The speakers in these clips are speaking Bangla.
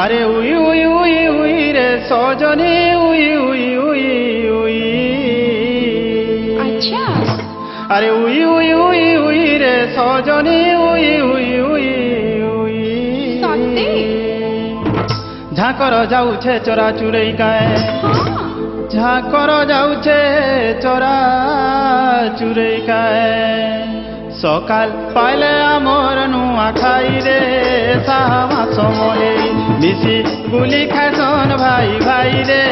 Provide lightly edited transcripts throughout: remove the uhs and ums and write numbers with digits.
আরে উই উই উই উই রে Sajani we we we we. আচ্ছা আরে উই উই উই উই রে Sajani we we we we. সত্যি? ঝাঁকর যাউছে চরা চুরেইকায়, হ্যাঁ ঝাঁকর যাউছে চরা চুরেইকায়। সকাল পাইলে আমর নুয়া খাই রে সামা সমলেই, মিশি গুলি খাইছন ভাই ভাই রে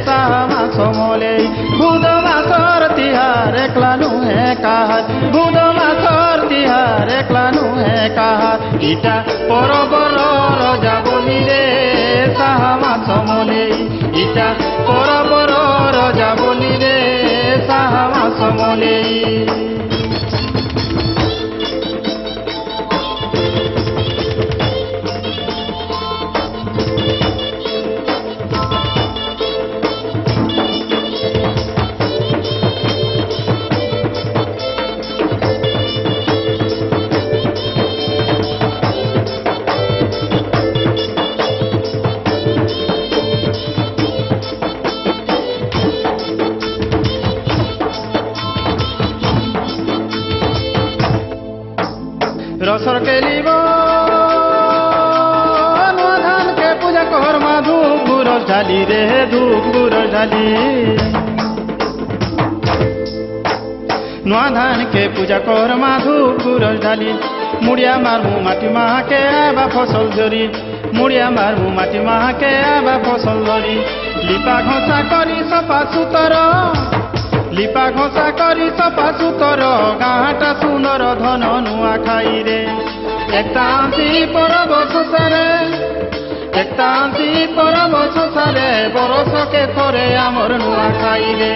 সামা সমলেই। বুধ মাসর তিহার একলা নুহে কাহার, বুধ মাসর তিহার একলা নুহে কাহার। ইটা পরবর রজা বলি রে সামা সমলেই, ইটা পরবর রজা বলি রে সামা সমলেই। রসর কেলিব নুয়া ধানকে পূজা কর্মা ধূপ গুরস ঢালি রে ধূপ গুরস ঢালি। নুয়া ধানকে পূজা কর্মা ধূপ গুরস ঢালি। মুড়িয়া মারমু মাটি মাহাকে আবা ফসল ধরি, মুড়িয়া মারমু মাটি মাহাকে আবা ফসল ধরি। লিপা ঘষা করি সফা সুতর, লিপা ঘষা করি সফা সুতর। গাঁটা সুন্দর ধন নুয়া খাই রে। একটা আন্তি পরব সুসারে, একটা আন্তি পরব সুসারে। বরসকে থরে আমর নুয়া খাই রে।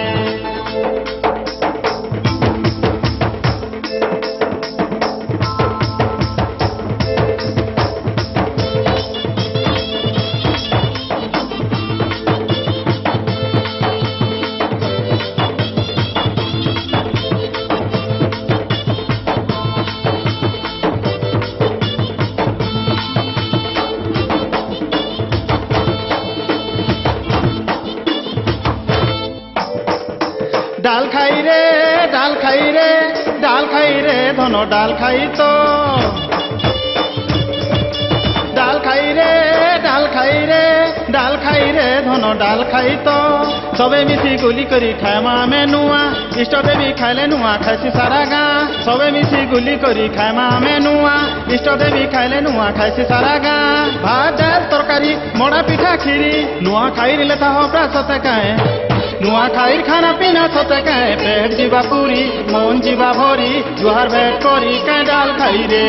ডাল খাই রে ডাল খাই রে ডাল খাই রে ধন ডাল খাই তো। ডাল খাই রে ডাল খাই রে ডাল খাই রে ধন ডাল খাই তো। সবে মিশি গুলি করি খায় মা মে নুয়া, ইষ্ট দেবী খাইলে নুয়া খাইছি সারা গাঁ। সবে মিশি গুলি করি খায় মা মে নুয়া, ইষ্ট দেবী খাইলে নুয়া খাইছি সারা গাঁ। ভাত ডাল তরকারি মড়া পিঠা খিরি, নুয়া খাইর লেতা হপড়া সতে কায়ে। নুয়া খাইর খানা পিনা সতে কায়ে। পেট ଯିବା ପୁରି ମନ ଯିବା ଭରି, ଜୁହାର ଭେଟ କରି କାଇଁ ଡାଲ ଖାଇ ରେ।